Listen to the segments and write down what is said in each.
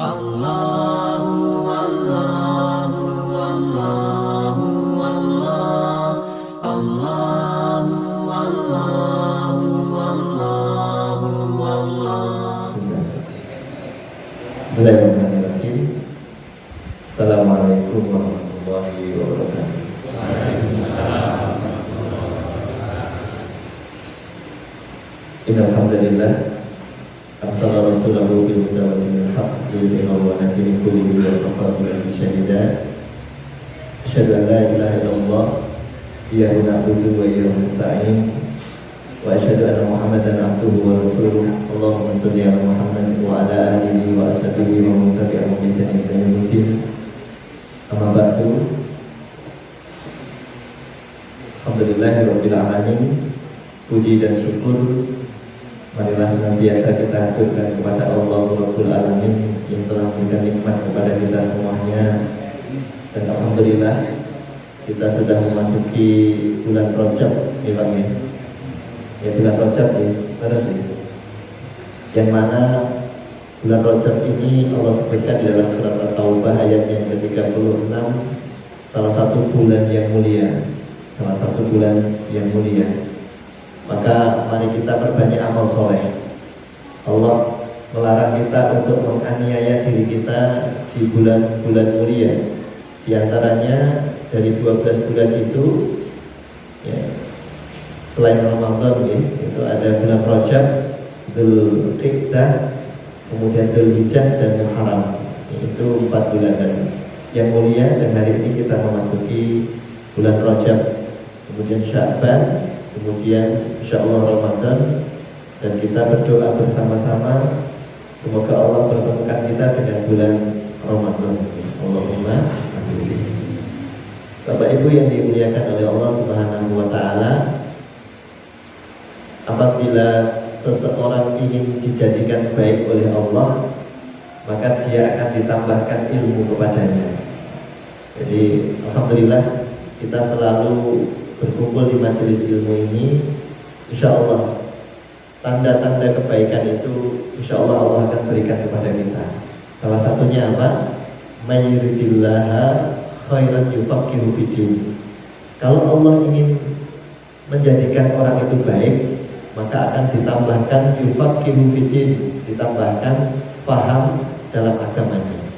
Allahu Allahu Allahu Allah Allahu Allahu Allahu Allah. Bismillahirrahmanirrahim. Assalamualaikum warahmatullahi wabarakatuh. Innal hamdalillah arsala rasulahu bil huda wa dinil haqq liyudhhirahu 'ala dini kullihi wa kafa billahi shahida. Asyhadu an la ilaha illallah iyyahu na'budu wa iyyahu nasta'in wa asyhadu anna Muhammadan 'abduhu wa rasuluh. Allahumma shalli 'ala Muhammad wa 'ala alihi wa ashabihi wa man tabi'ahum bi ihsanin ila yaumil Amma ba'du. Alhamdulillahirabbil alamin. Puji dan syukur marilah senantiasa kita haturkan kepada Allah Rabbul Alamin yang telah memberikan nikmat kepada kita semuanya. Dan alhamdulillah kita sudah memasuki bulan Rajab, ya Bang ya. Ya bulan Rajab ya, terus ya. Yang mana bulan Rajab ini Allah sebutkan di dalam surat At-Taubah ayat yang ke-36, salah satu bulan yang mulia, salah satu bulan yang mulia. Maka mari kita perbanyak amal soleh. Allah melarang kita untuk menganiaya diri kita di bulan-bulan mulia. Di antaranya dari 12 bulan itu ya, selain Ramadan ya, itu ada bulan Rajab, Dzulqa'dah, kemudian Dzulhijjah dan Muharram. Itu 4 bulan dan yang mulia. Dan hari ini kita memasuki bulan Rajab, kemudian Sya'ban, kemudian insyaallah Ramadan, dan kita berdoa bersama-sama semoga Allah pertemukan kita dengan bulan Ramadan. Allahumma amin. Bapak Ibu yang dimuliakan oleh Allah Subhanahu wa taala, apabila seseorang ingin dijadikan baik oleh Allah, maka dia akan ditambahkan ilmu kepadanya. Jadi alhamdulillah kita selalu berkumpul di majelis ilmu ini. Insya Allah tanda-tanda kebaikan itu insya Allah Allah akan berikan kepada kita. Salah satunya apa? May yuridillaha khairan yufaqihu fiddin. Kalau Allah ingin menjadikan orang itu baik, maka akan ditambahkan yufaqihu fiddin, ditambahkan faham dalam agamanya.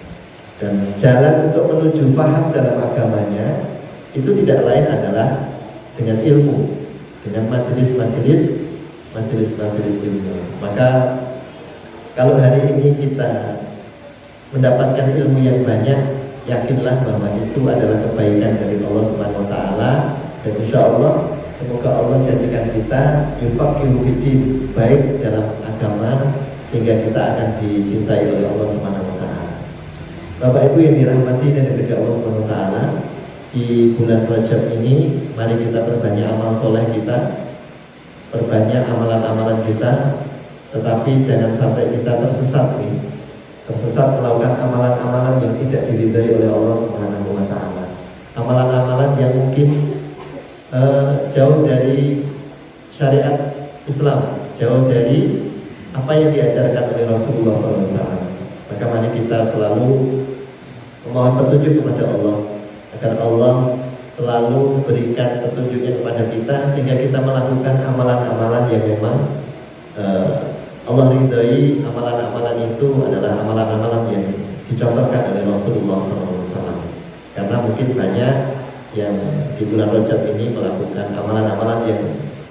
Dan jalan untuk menuju faham dalam agamanya itu tidak lain adalah dengan ilmu, dengan majelis-majelis ilmu. Maka kalau hari ini kita mendapatkan ilmu yang banyak, yakinlah bahwa itu adalah kebaikan dari Allah Subhanahu wa taala. Dan insya Allah semoga Allah jadikan kita yufaqihu fiddin, baik dalam agama, sehingga kita akan dicintai oleh Allah Subhanahu wa taala. Bapak Ibu yang dirahmati dan diberkahi Allah Subhanahu wa taala, di bulan Rajab ini mari kita perbanyak amal soleh kita, perbanyak amalan-amalan kita. Tetapi jangan sampai kita tersesat melakukan amalan-amalan yang tidak diridhai oleh Allah Subhanahu wa taala. Amalan-amalan yang mungkin jauh dari syariat Islam, jauh dari apa yang diajarkan oleh Rasulullah SAW. Maka mari kita selalu memohon petunjuk kepada Allah, agar Allah selalu berikan petunjuknya kepada kita, sehingga kita melakukan amalan-amalan yang memang Allah ridhai. Amalan-amalan itu adalah amalan-amalan yang dicontohkan oleh Rasulullah SAW. Karena mungkin banyak yang di bulan Rajab ini melakukan amalan-amalan yang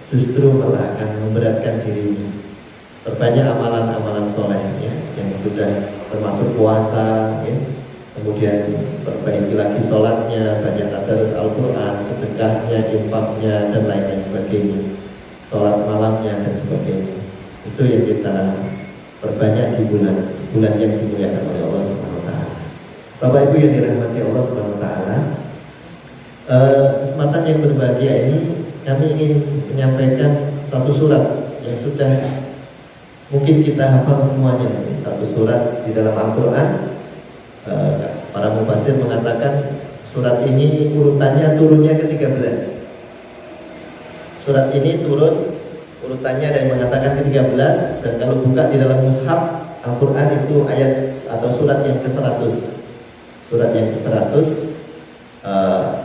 justru malah akan memberatkan dirinya. Perbanyak amalan-amalan soleh ya, yang sudah termasuk puasa ya. Kemudian perbaiki lagi sholatnya, banyak tadarus Al-Quran, sedekahnya, infaknya, dan lain-lain sebagainya, sholat malamnya dan sebagainya. Itu yang kita perbanyak di bulan yang dimuliakan oleh Allah Subhanahu wa taala. Bapak Ibu yang dirahmati Allah Subhanahu wa taala, kesempatan yang berbahagia ini kami ingin menyampaikan satu surat yang sudah mungkin kita hafal semuanya. Satu surat di dalam Al-Quran. Para mufassir mengatakan surat ini urutannya turunnya ke-13. Surat ini turun urutannya ada yang mengatakan ke-13, dan kalau buka di dalam mushaf Al-Quran itu ayat atau surat Surat yang ke-100,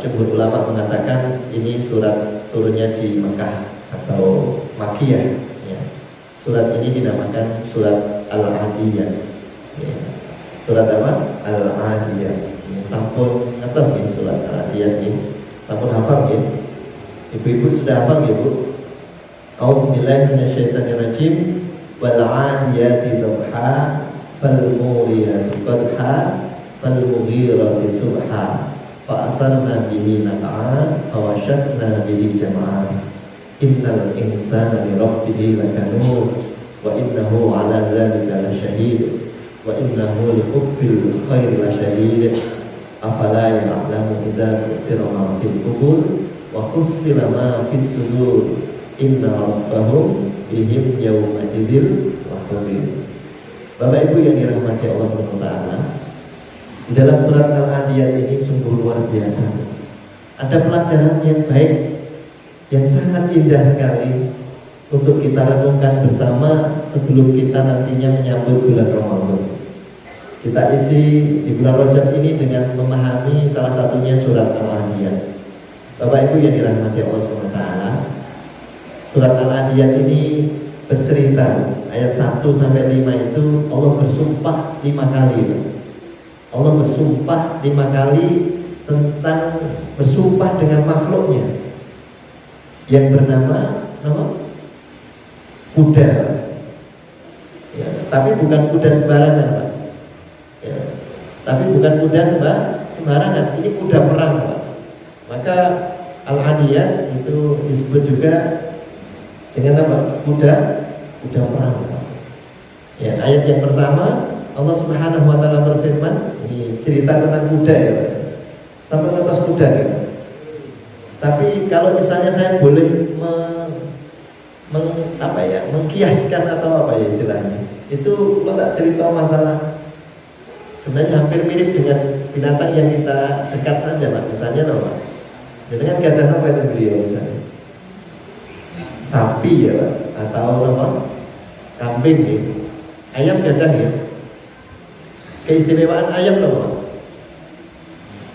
jumhur ulama mengatakan ini surat turunnya di Mekah atau Makkiyah. Ya. Surat ini dinamakan surat Al-Adiyah. Ya. Surat apa? Al-Adiyah. Ya, sampun atas ini surat Al-Adiyah ini. Sampun hafal ya. Ibu-ibu sudah hafal ya Bu? A'udzubillahi minasyaitonirrajim. Wal 'adiyati dhabha fal muriyati qadha fal mughirati subha fa asarna bihi naq'a fa washatna bihi jam'a. Innal insana li rabbih lakanut wa innahu 'ala dzalika lasyahid wa innahu li hubbil khairi lasyadid. Afala ya'lamu idza bu'thira ma fil qubur wa khussira ma fis sudur. Inna rabbahum bihim yawma idzil khabir. Bapak Ibu yang dirahmati Allah SWT, di dalam surat Al-Adiyat ini sungguh luar biasa. Ada pelajaran yang baik, yang sangat indah sekali untuk kita renungkan bersama sebelum kita nantinya menyambut bulan Ramadan. Kita isi di bulan Rajab ini dengan memahami salah satunya surat Al-Adiyat. Bapak Ibu yang dirahmati Allah SWT, surat Al-Adiyat ini bercerita ayat 1 sampai 5 itu Allah bersumpah 5 kali. Allah bersumpah 5 kali tentang bersumpah dengan makhluknya yang bernama kuda. Ya, tapi bukan kuda sembarangan, Pak. Ya, tapi bukan kuda sembarangan. Ini kuda perang, Pak. Maka Al-Adiyat itu disebut juga dengan apa? Kuda perang. Ya, ayat yang pertama Allah Subhanahu wa taala berfirman, ini cerita tentang kuda ya. Sampai ke atas kuda ya. Tapi kalau misalnya saya boleh mengkiaskan atau apa ya istilahnya, itu lo tak cerita masalah sebenarnya hampir mirip dengan binatang yang kita dekat saja, Pak. Misalnya apa? Jadi kan gak ada apa itu beliau misalnya sapi ya Pak, atau apa? Kambing ya. Ayam gadang ya. Keistimewaan ayam loh Pak.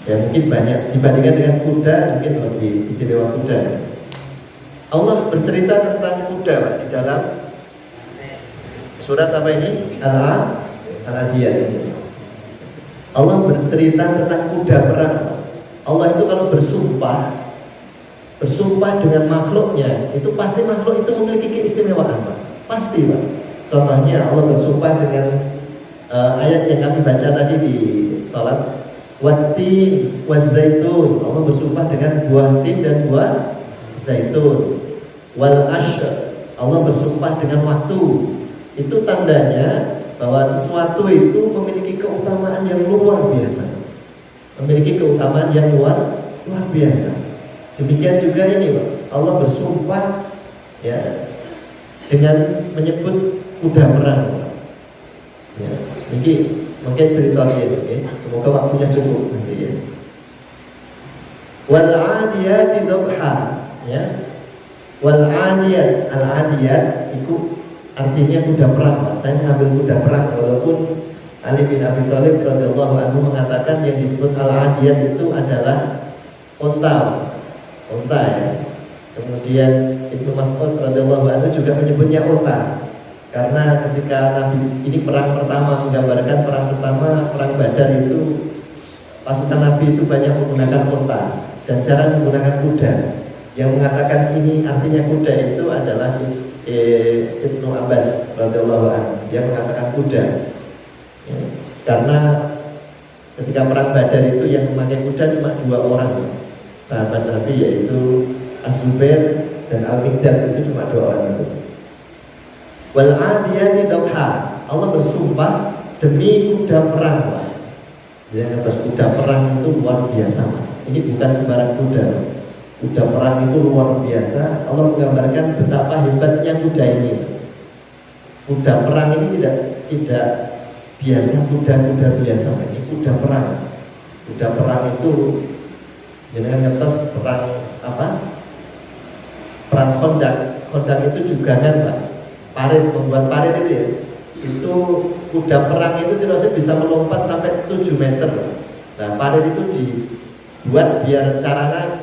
Ya mungkin banyak dibandingkan dengan kuda, mungkin lebih istimewa kuda. Allah bercerita tentang kuda Pak di dalam surat apa ini? Al-Adiyat. Allah bercerita tentang kuda perang. Allah itu kalau bersumpah dengan makhluknya, itu pasti makhluk itu memiliki keistimewaan Pak. Pasti Pak. Contohnya Allah bersumpah dengan ayat yang kami baca tadi di salat, Wattin wazaitun. Allah bersumpah dengan buah tin dan buah zaitun. Wal ashr. Allah bersumpah dengan waktu. Itu tandanya bahwa sesuatu itu memiliki keutamaan yang luar biasa. Memiliki keutamaan yang luar biasa. Demikian juga ini Pak. Allah bersumpah ya dengan menyebut kuda perang. Ya, ini mungkin ceritanya ya. Semoga waktunya cukup nanti ya. Wal 'adiyati dhabha ya. Wal 'adiyat, al-'adiyat itu artinya kuda perang Pak. Saya mengambil kuda perang walaupun Ali bin Abi Thalib radhiyallahu anhu mengatakan yang disebut al-'adiyat itu adalah unta ya. Kemudian Ibnu Mas'ud radhiyallahu anhu juga menyebutnya unta. Karena ketika Nabi ini perang pertama, menggambarkan perang pertama, perang Badar itu pasukan Nabi itu banyak menggunakan unta dan jarang menggunakan kuda. Yang mengatakan ini artinya kuda itu adalah Ibnu Abbas radhiyallahu anhu. Dia mengatakan kuda. Ya, karena ketika perang Badar itu yang memakai kuda cuma 2 orang sahabat Nabi, yaitu Az-Zubair dan Al-Miqdad, itu cuma 2 orang itu. Wal 'adiyati dhabha. Allah bersumpah demi kuda perang. Yang atas kuda perang itu luar biasa. Ini bukan sembarang kuda. Kuda perang itu luar biasa. Allah menggambarkan betapa hebatnya kuda ini. Kuda perang ini tidak biasa, kuda biasa. Ini kuda perang. Kuda perang itu jenengan ngertos perang apa? Perang Khandaq. Khandaq itu juga kan Pak. Parit, membuat parit itu ya. Itu kuda perang itu tidak bisa melompat sampai 7 meter. Nah, parit itu dibuat biar caranya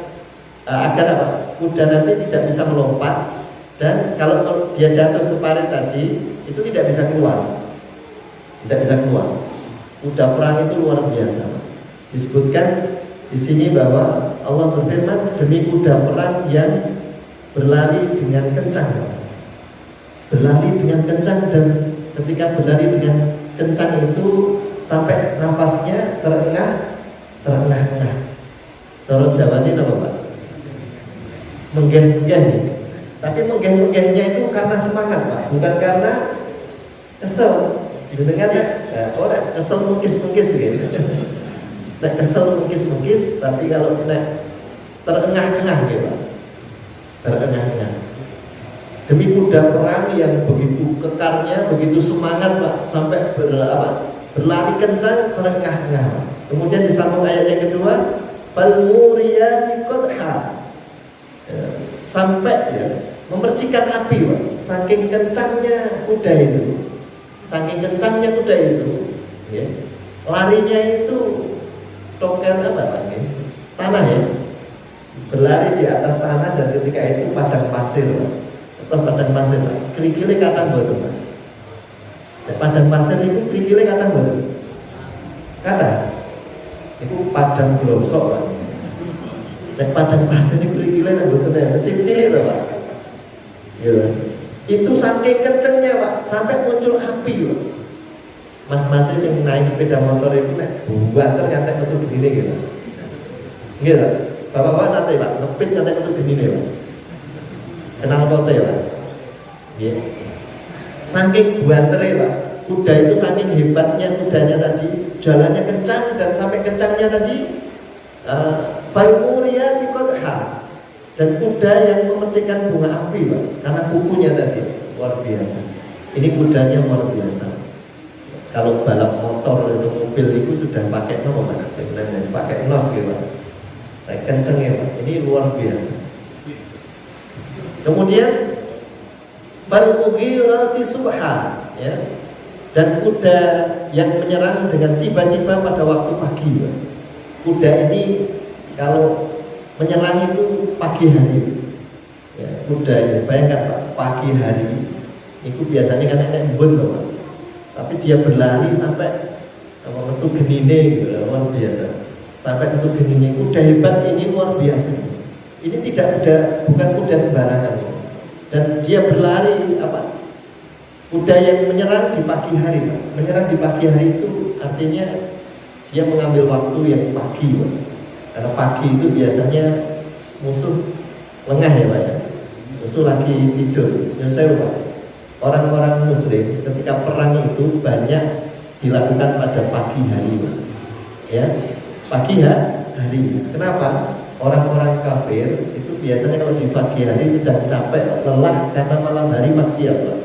agar apa? Kuda nanti tidak bisa melompat, dan kalau dia jatuh ke parit tadi itu tidak bisa keluar. Tidak bisa keluar. Kuda perang itu luar biasa. Disebutkan di sini bahwa Allah berfirman, demi kuda perang yang berlari dengan kencang. Berlari dengan kencang, dan ketika berlari dengan kencang itu sampai nafasnya terengah-engah. Kalau Jawa ini apa Pak? Menggeh-menggeh. Tapi menggeh-menggehnya itu karena semangat Pak, bukan karena kesel. Dengan orang kesel mungkis-mungkis gitu. Nah, kesel mungkis-mungkis, tapi kalau terengah-engah gitu. Terengah-engah. Demi kuda perang yang begitu kekarnya, begitu semangat Pak, sampai berlari kencang, terengah-engah. Kemudian disambung ayat yang kedua, fal muriyati qadha. Sampai ya, memercikan api Pak, saking kencangnya kuda itu. Saking kencangnya kuda itu, ya, larinya itu tokel apa Pak? Ya, tanah ya, berlari di atas tanah, dan ketika itu padang pasir Pak. Terus padang pasir Pak, kerikile kadang boten Pak. Padang pasir itu kerikile kadang boten. Kadang itu padang glosok Pak. Dan padang pasir itu kerikile boten ya, kecil-kecil itu Pak. Ya, itu saking kencengnya Pak, sampai muncul api Pak. Mas-mas yang naik sepeda motor itu buat ternyata metu begini gitu. Gitu. Bapak-bapak nanti Pak, ngepit nanti metu begini Pak. Kenal pote ya Pak. Ya. Saking buantere Pak, kuda itu saking hebatnya kudanya tadi, jalannya kencang, dan sampai kencangnya tadi falmuriyati qadha. Dan kuda yang memercikan bunga api Pak, karena kukunya tadi luar biasa. Ini kudanya luar biasa. Kalau balap motor atau mobil itu sudah pakai Mas, sebenarnya pakai nos gitu Pak. Saya kenceng ya Pak, ini luar biasa. Kemudian fal mughirati subha, ya. Dan kuda yang menyerang dengan tiba-tiba pada waktu pagi Pak. Kuda ini kalau menyerang itu pagi hari, ya, kuda ini bayangkan Pak, pagi hari itu biasanya kan enak embun Pak, tapi dia berlari sampai metu genine gitu, luar biasa. Sampai metu genine, kuda hebat ini luar biasa. Ini bukan kuda sembarangan, dan dia berlari apa? Kuda yang menyerang di pagi hari Pak. Menyerang di pagi hari itu artinya dia mengambil waktu yang pagi Pak. Karena pagi itu biasanya musuh lengah ya Pak ya. Musuh lagi tidur. Menurut saya Pak, orang-orang muslim ketika perang itu banyak dilakukan pada pagi hari Pak. Ya, pagi hari. Kenapa? Orang-orang kafir itu biasanya kalau di pagi hari sedang capek, lelah karena malam hari maksiat Pak.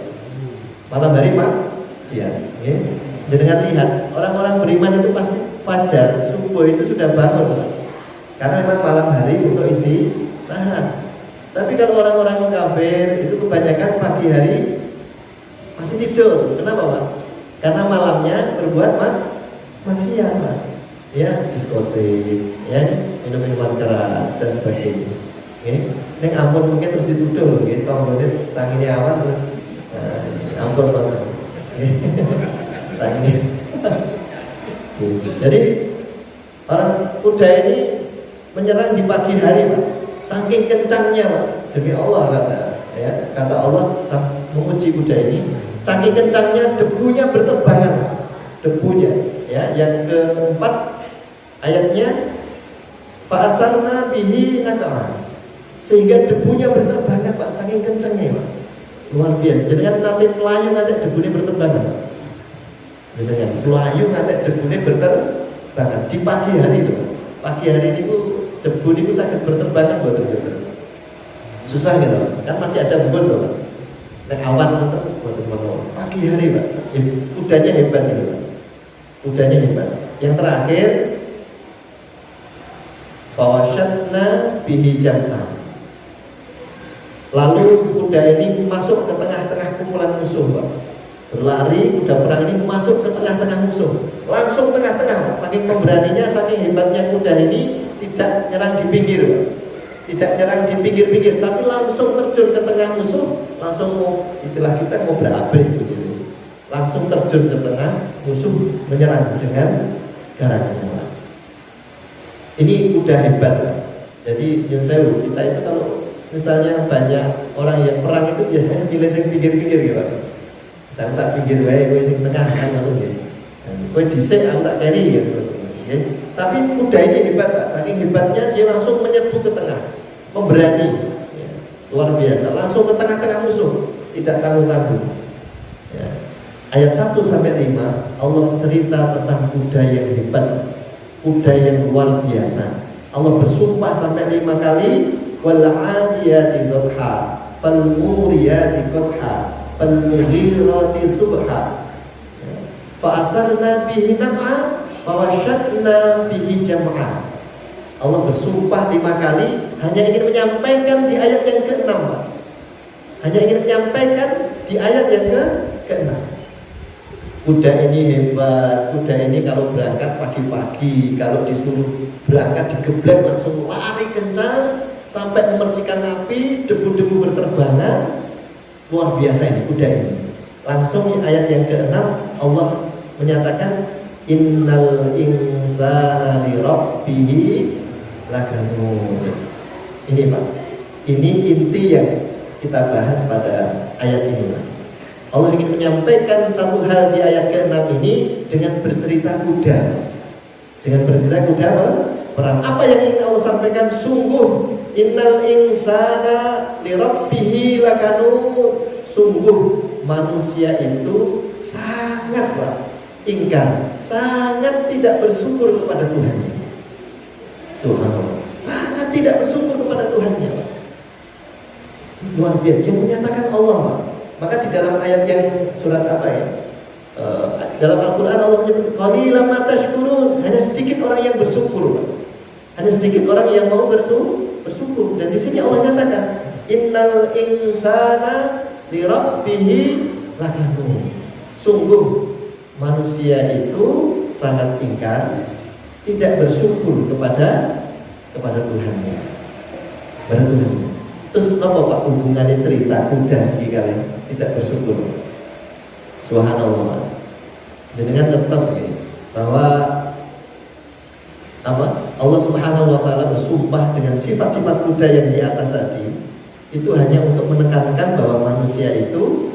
Malam hari maksiat. Ya. Jangan lihat orang-orang beriman itu pasti fajar, subuh itu sudah bangun Pak. Karena memang malam hari untuk istirahat. Tapi kalau orang-orang kafir itu kebanyakan pagi hari masih tidur. Kenapa Pak? Karena malamnya berbuat maksiat Pak. Ya, diskotik, ya, minum-minuman keras dan sebagainya. Ini ampun mungkin terus dituduh, gitu. Kemudian tanginya awan terus, ampun Pak. Tanginya. Jadi orang kuda ini menyerang di pagi hari Pak. Saking kencangnya Pak, demi Allah kata Allah menguji kuda ini, saking kencangnya debunya berterbangan Pak. Debunya ya. Yang keempat ayatnya fa'asarna bihi naqara, sehingga debunya berterbangan Pak, saking kencangnya Pak. Luar biasa. Jadi kan nanti melayu nanti debunya berterbangan Pak. Jadi kan melayu nanti debunya berterbangan di pagi hari itu. Pagi hari ini debu ini sakit berterbangan buat susah gitu kan, masih ada embun tuh Pak. Dan awan buat pagi hari Pak. Kudanya hebat gitu Pak. Kudanya hebat. Yang terakhir fawasyatna bihi jam'ah. Lalu kuda ini masuk ke tengah-tengah kumpulan musuh Pak. Berlari, kuda perang ini masuk ke tengah-tengah musuh. Langsung tengah-tengah, Pak. Saking pemberaninya, saking hebatnya kuda ini tidak nyerang di pinggir, Pak. Tidak nyerang di pinggir-pinggir, tapi langsung terjun ke tengah musuh, langsung mau, istilah kita mau berabrik begitu. Langsung terjun ke tengah musuh, menyerang dengan garangnya, Pak. Ini kuda hebat, Pak. Jadi Nyun Sewu, kita itu kalau misalnya banyak orang yang perang itu biasanya pilih yang pinggir-pinggir gitu, Pak. Saya tak pinggir wae, kowe sing tengah kan ngono nggih. Kowe dhisik aku tak carry gitu. Nggih. Tapi kuda ini hebat, Pak. Saking hebatnya dia langsung menyerbu ke tengah. Pemberani. Ya. Luar biasa, langsung ke tengah-tengah musuh, tidak tanggung-tanggung. Ya. Ayat 1 sampai 5 Allah cerita tentang kuda yang hebat, kuda yang luar biasa. Allah bersumpah sampai 5 kali, wal 'adiyati dhabha, fal muriyati qadha, فالمغيرات صبحا فأثرنا به نقعا فوشدنا به جمعا. Allah bersumpah 5 kali hanya ingin menyampaikan di ayat yang ke-6, hanya ingin menyampaikan di ayat yang ke-6. Kuda ini hebat, kuda ini kalau berangkat pagi-pagi, kalau disuruh berangkat digeblek langsung lari kencang sampai memercikan api, debu-debu berterbangan. Luar biasa ini kuda ini. Langsung di ayat yang ke-6 Allah menyatakan innal insana li rabbihi lakanud. Ini Pak, ini inti yang kita bahas pada ayat ini, Pak. Allah ingin menyampaikan satu hal di ayat ke-6 ini dengan bercerita kuda. Dengan bercerita kuda apa? Perang. Apa yang ingin Allah sampaikan? Sungguh innal insana li rabbihi lakanud. Sungguh manusia itu sangat ingkar, sangat tidak bersyukur kepada Tuhannya. Subhanallah, sangat tidak bersyukur kepada Tuhannya, Pak. Luar biasa yang menyatakan Allah, Pak. Maka di dalam ayat yang surat apa ya? Dalam Al-Quran Allah menyebut qalilan ma tashkurun, hanya sedikit orang yang bersyukur, Pak. Hanya sedikit orang yang mau bersyukur. Dan di sini Allah nyatakan innal insana li rabbihi lakanud. Sungguh manusia itu sangat ingkar, tidak bersyukur kepada Tuhannya. Kepada Tuhan. Terus apa Pak hubungannya cerita kuda iki kalian tidak bersyukur? Subhanallah. Dengan kertas ya, bahwa apa? Allah Subhanahu wa taala bersumpah dengan sifat-sifat kuda yang di atas tadi. Itu hanya untuk menekankan bahwa manusia itu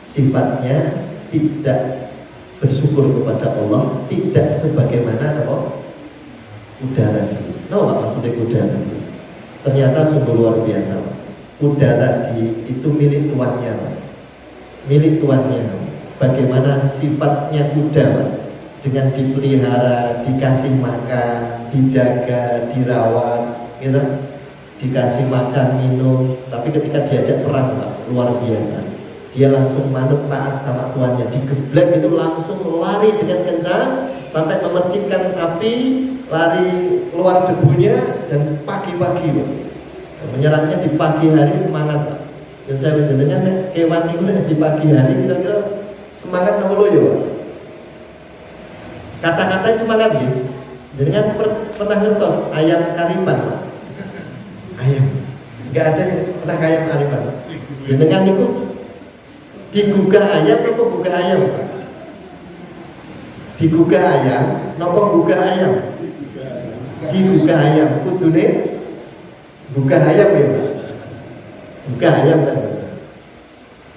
sifatnya tidak bersyukur kepada Allah, tidak sebagaimana kuda tadi. Apa maksudnya kuda tadi? Ternyata sungguh luar biasa. Kuda tadi itu milik tuannya, milik tuannya. Bagaimana sifatnya kuda, dengan dipelihara, dikasih makan, dijaga, dirawat, gitu. Dikasih makan, minum, tapi ketika diajak perang, Pak, luar biasa. Dia langsung manut taat sama tuannya. Digeblek itu langsung lari dengan kencang sampai memercikkan api, lari keluar debunya dan pagi-pagi, Pak. Menyerangnya di pagi hari semangat, Pak. Yang saya menjenengan kewan itu di pagi hari kira-kira semangat nomor loyo, Pak. Kata-katanya semangat gitu. Dengan pernah ngertos ayam karipan, Pak. Ayam, nggak ada yang pernah ayam karipan. Dengan itu digugah ayam, nopo gugah ayam. Digugah ayam, nopo gugah ayam. Digugah ayam, kudune gugah ayam ya, Pak. Gugah ayam kan.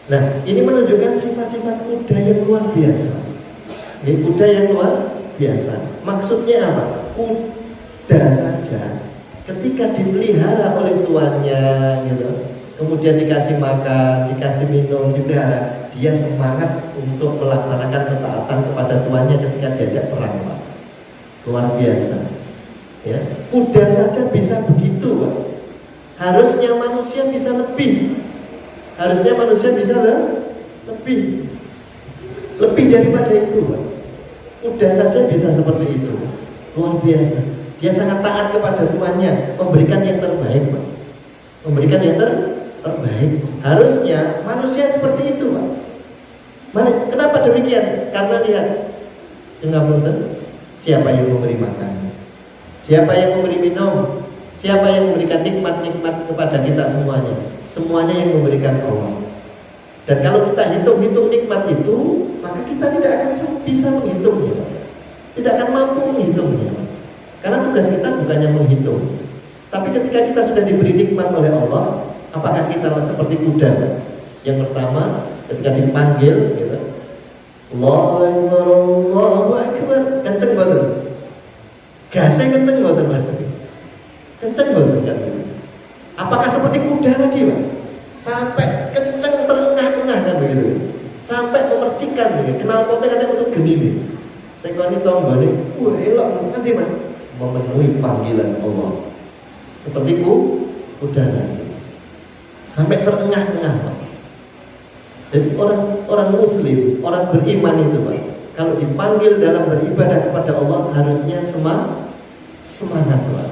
Nah, ini menunjukkan sifat-sifat kuda yang luar biasa. Ini kuda yang luar biasa. Maksudnya apa? Kuda saja ketika dipelihara oleh tuannya, gitu, kemudian dikasih makan, dikasih minum, dipelihara, dia semangat untuk melaksanakan ketaatan kepada tuannya ketika diajak perang, Pak. Luar biasa. Ya, kuda saja bisa begitu, Pak. Harusnya manusia bisa lebih. Harusnya manusia bisa lebih daripada itu, Pak. Kuda saja bisa seperti itu. Luar biasa. Dia sangat taat kepada tuannya, memberikan yang terbaik, Pak. Memberikan yang terbaik. Harusnya manusia seperti itu, Pak. Kenapa demikian? Karena lihat, siapa yang memberi makan, siapa yang memberi minum, siapa yang memberikan nikmat-nikmat kepada kita semuanya. Semuanya yang memberikan Allah. Dan kalau kita hitung-hitung nikmat itu, maka kita tidak akan bisa menghitungnya, tidak akan mampu menghitungnya. Karena tugas kita bukannya menghitung. Tapi ketika kita sudah diberi nikmat oleh Allah, apakah kita seperti kuda? Yang pertama, ketika dipanggil, gitu, Allahu Akbar, Allahu Akbar, kenceng banget. Gasnya kenceng banget, kenceng banget kan? Apakah seperti kuda tadi, Pak? Sampai kenceng terengah-engah kan begitu, sampai memercikan, gitu. Kenal potnya katanya untuk geni nih. Tekoni tombol nih, elok nanti mas memenuhi panggilan Allah. Seperti kuda tadi, sampai terengah-engah, Pak. Jadi orang Muslim, orang beriman itu, Pak, kalau dipanggil dalam beribadah kepada Allah harusnya semangat, Pak.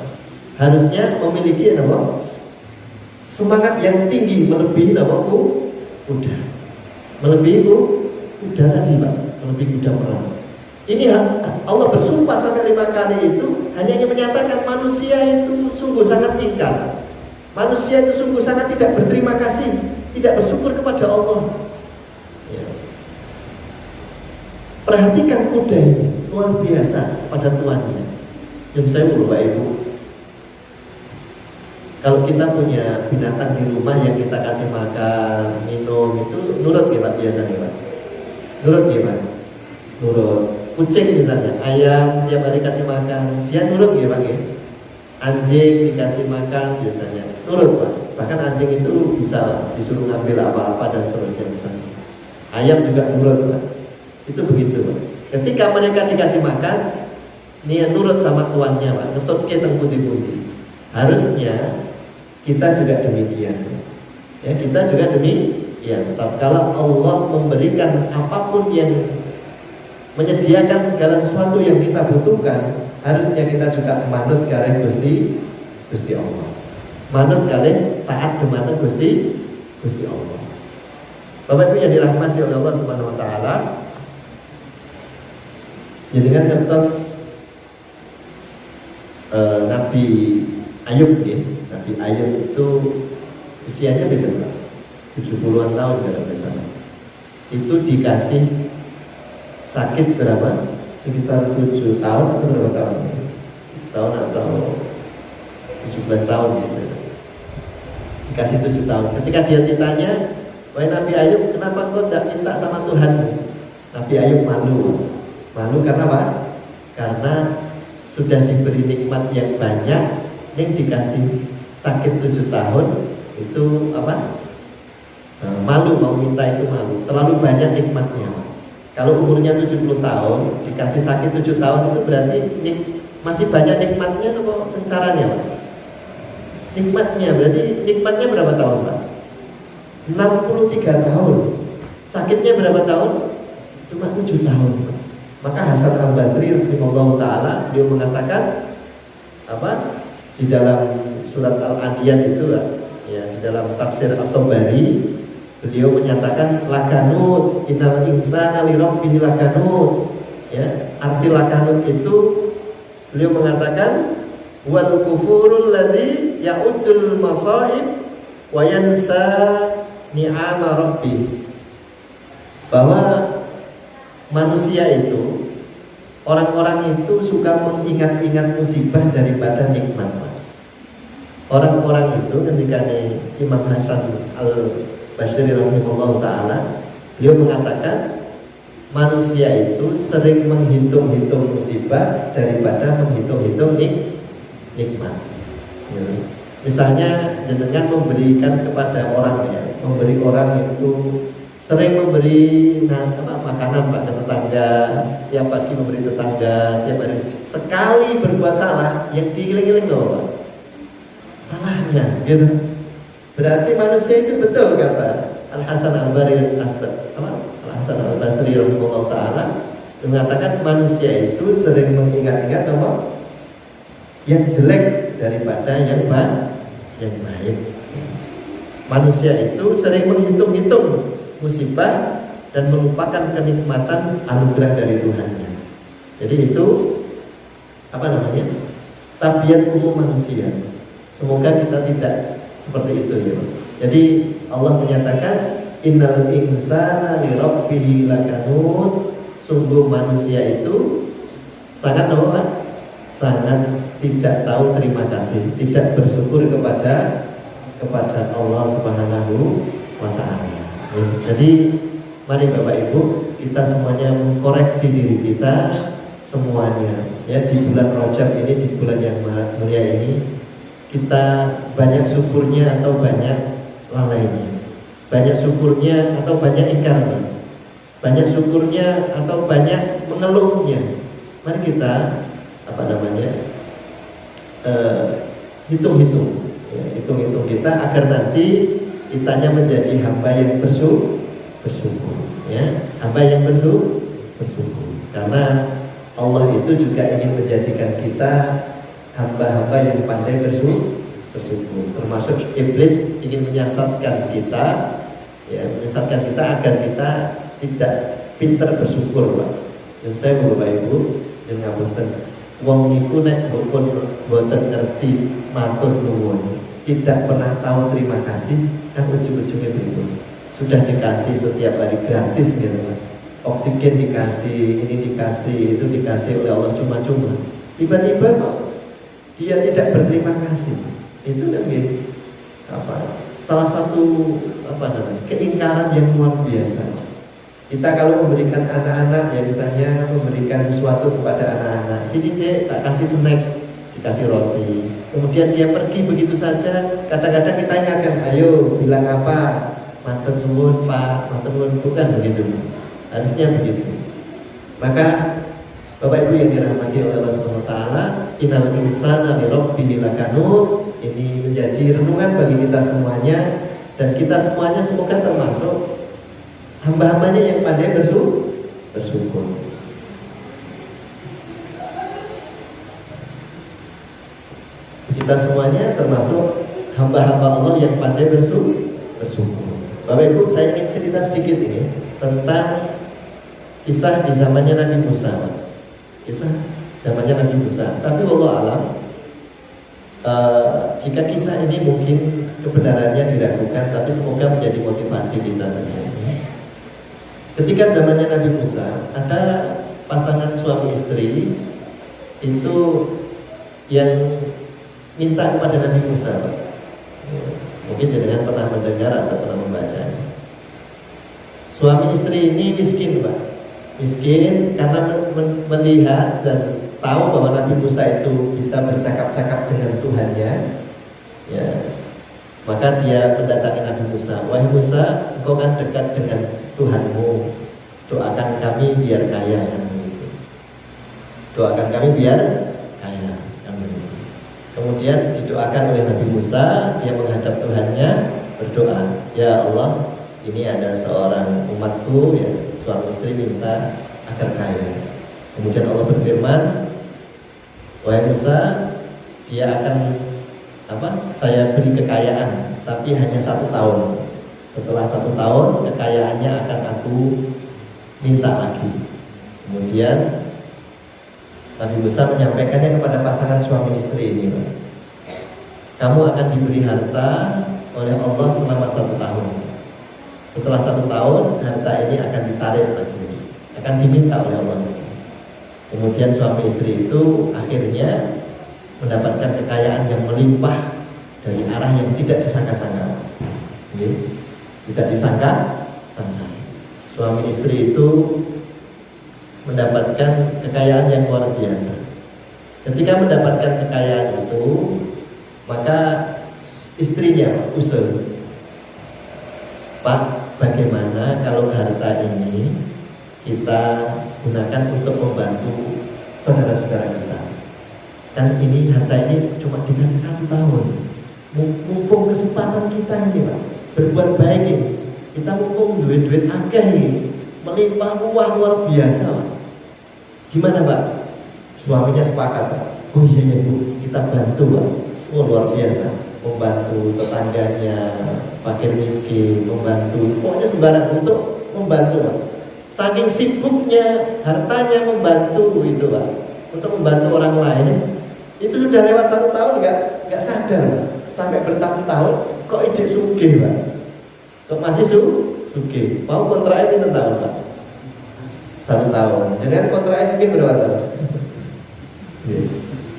Harusnya memiliki apa? Semangat yang tinggi, melebihi apa? Kuda. Melebihi kuda tadi, Pak, melebihi kuda perang. Ini Allah bersumpah sampai 5 kali itu hanya ingin menyatakan manusia itu sungguh sangat ingkar. Manusia itu sungguh sangat tidak berterima kasih, tidak bersyukur kepada Allah. Ya. Perhatikan kuda ini, luar biasa pada tuannya. Yang saya Bapak Ibu, kalau kita punya binatang di rumah yang kita kasih makan, minum, itu nurut ya Pak biasanya, Pak? Nurut ya Pak? Nurut. Kucing misalnya, ayam tiap hari kasih makan, dia nurut ya Pak ya? Anjing dikasih makan biasanya nurut, Pak. Bahkan anjing itu bisa disuruh ngambil apa-apa dan seterusnya misalnya. Ayam juga nurut, Pak. Itu begitu, Pak. Ketika mereka dikasih makan, dia nurut sama tuannya, Pak. Tetap kita putih-putih. Harusnya kita juga demikian. Ya, kita juga demikian. Tatkala Allah memberikan apapun yang menyediakan segala sesuatu yang kita butuhkan, harusnya kita juga manut kali Gusti Allah. Manut kali taat dumateng Gusti Allah. Bapak Ibu yang dirahmati oleh Allah Subhanahu wa taala, dengan kertas Nabi Ayub ya. Nabi Ayub itu usianya beda, 70-an tahun kalau tidak salah. Itu dikasih sakit berapa? Sekitar 7 tahun atau berapa tahun? Setahun atau 17 tahun biasanya. Dikasih 7 tahun. Ketika dia ditanya, wahai Nabi Ayub, kenapa kau tidak minta sama Tuhan? Nabi Ayub malu. Malu karena apa? Karena sudah diberi nikmat yang banyak, yang dikasih sakit 7 tahun, itu apa? Malu, mau minta itu malu. Terlalu banyak nikmatnya. Kalau umurnya 70 tahun, dikasih sakit 7 tahun, itu berarti masih banyak nikmatnya atau sengsaranya, Pak? Nikmatnya, berarti nikmatnya berapa tahun, Pak? 63 tahun. Sakitnya berapa tahun? Cuma 7 tahun, Pak. Maka Hasan Al-Basri rahimahullah ta'ala, dia mengatakan apa? Di dalam surat Al-Adiyat itu, ya, di dalam tafsir At-Tabari, beliau menyatakan lakanut innal insana li rabbih lakanut. Ya, arti lakanut itu beliau mengatakan wal kufurul ladzi ya'uddul masaib wa yansa ni'ama rabbi. Bahwa manusia itu, orang-orang itu suka mengingat-ingat musibah daripada nikmat. Orang-orang itu ketika Imam Hasan Al-Basri rahimahullah ta'ala, beliau mengatakan manusia itu sering menghitung-hitung musibah daripada menghitung-hitung nikmat. Ya. Misalnya dengan memberikan kepada orang, ya, memberi orang itu sering memberi makanan Pak ke tetangga, tiap pagi memberi tetangga, tiap hari. Sekali berbuat salah, yang diiling-iling loh Pak, salahnya, gitu. Berarti manusia itu betul kata Al-Hasan Al-Basri Al-Hasan Al-Basri rahimahullah ta'ala mengatakan manusia itu sering mengingat-ingat apa? Yang jelek daripada yang baik. Manusia itu sering menghitung-hitung musibah dan melupakan kenikmatan anugerah dari Tuhannya. Jadi itu tabiat umum manusia. Semoga kita tidak seperti itu ya. Jadi Allah menyatakan innal insana li rabbih lakanun, sungguh manusia itu sangat sangat tidak tahu terima kasih, tidak bersyukur kepada Allah Subhanahu wa taala. Jadi mari Bapak Ibu, kita semuanya mengkoreksi diri kita semuanya ya, di bulan Rajab ini, di bulan yang mulia ini, kita banyak syukurnya atau banyak lalainya, banyak syukurnya atau banyak ingkarnya, banyak syukurnya atau banyak mengeluhnya. Mari kita hitung-hitung kita agar nanti kitanya menjadi hamba yang bersyukur ya, hamba yang bersyukur, karena Allah itu juga ingin menjadikan kita hamba-hamba yang pandai bersyukur. Termasuk iblis ingin menyesatkan kita agar kita tidak pintar bersyukur, Pak. Yang saya Bapak Ibu yang ngapunten, wong niku nek boten ngerti matur nuwun, tidak pernah tahu terima kasih, kan ujung-ujungnya begitu. Sudah dikasih setiap hari gratis gitu, Pak. Oksigen dikasih, ini dikasih, itu dikasih oleh Allah cuma-cuma. Tiba-tiba kok dia tidak berterima kasih. Itu kan gitu. Salah satu keingkaran yang luar biasa. Kita kalau memberikan anak-anak ya, misalnya memberikan sesuatu kepada anak-anak, sini Dek, tak kasih snack, dikasih roti. Kemudian dia pergi begitu saja. Kadang-kadang kita ingatkan, ayo bilang apa? Matur nuwun Pak, matur nuwun, bukan begitu. Harusnya begitu. Maka Bapak Ibu yang dirahmati oleh Allah Subhanahu wa taala, innal insana li rabbih lakanun, ini menjadi renungan bagi kita semuanya, dan kita semuanya semoga termasuk hamba-hambanya yang pandai bersyukur. Kita semuanya termasuk hamba-hamba Allah yang pandai bersyukur. Bapak Ibu, saya ingin cerita sedikit ini tentang kisah di zamannya Nabi Musa. Kisah zamannya Nabi Musa. Tapi wallahu alam, jika kisah ini mungkin kebenarannya diragukan, tapi semoga menjadi motivasi kita saja. Ketika zamannya Nabi Musa, ada pasangan suami istri itu yang minta kepada Nabi Musa, Pak. Mungkin jangan pernah mendengar atau pernah membaca. Suami istri ini miskin, Pak. Miskin karena melihat dan tahu bahwa Nabi Musa itu bisa bercakap-cakap dengan Tuhannya, ya. Maka dia mendatangi Nabi Musa. Wahai Musa, engkau kan dekat dengan Tuhanmu, doakan kami biar kaya, kan begitu. Doakan kami biar kaya, kan begitu. Kemudian didoakan oleh Nabi Musa, dia menghadap Tuhannya berdoa, ya Allah, ini ada seorang umatku ya, suami istri minta agar kaya. Kemudian Allah berfirman, wahai Musa, dia akan saya beri kekayaan, tapi hanya 1 tahun. Setelah 1 tahun kekayaannya akan aku minta lagi. Kemudian Nabi Musa menyampaikannya kepada pasangan suami istri ini, Pak. Kamu akan diberi harta oleh Allah selama 1 tahun. Setelah 1 tahun harta ini akan ditarik lagi, akan diminta oleh Allah. Kemudian suami istri itu akhirnya mendapatkan kekayaan yang melimpah dari arah yang tidak disangka-sangka. Tidak disangka-sangka. Suami istri itu mendapatkan kekayaan yang luar biasa. Ketika mendapatkan kekayaan itu, maka istrinya usul, Pak, bagaimana kalau harta ini kita gunakan untuk membantu saudara-saudara kita? Kan ini harta ini cuma dikasih 1 tahun. Mumpung kesempatan kita ini, Pak, berbuat baik ini. Kita mumpung duit-duit akeh ini, melimpah ruah luar biasa, Pak. Gimana, Pak? Suaminya sepakat, Pak. Oh iya ya Bu, kita bantu, Pak. Oh luar biasa, membantu tetangganya, fakir miskin, membantu, pokoknya sembarang untuk membantu Pak. Saking sibuknya hartanya membantu itu Pak, untuk membantu orang lain, itu sudah lewat 1 tahun nggak sadar Pak. Sampai bertahun-tahun kok ijek sugih Pak, kok masih sugih. Mau kontraknya pinten tahun Pak? 1 tahun. Jangan kontraknya sugih berapa tahun?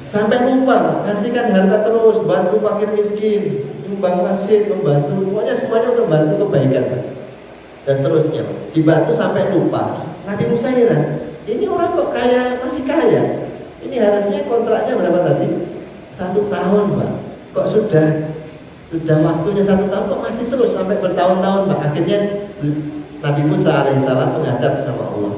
Sampai lupa kasihkan harta terus, bantu fakir miskin, nyumbang masjid, membantu, pokoknya semuanya untuk bantu kebaikan dan seterusnya. Dibantu sampai lupa. Nabi Musa heran, ini orang kok kaya, masih kaya. Ini harusnya kontraknya berapa tadi? 1 tahun Pak. Kok sudah waktunya 1 tahun kok masih terus sampai bertahun-tahun Pak. Akhirnya Nabi Musa alaihissalam menghadap sama Allah.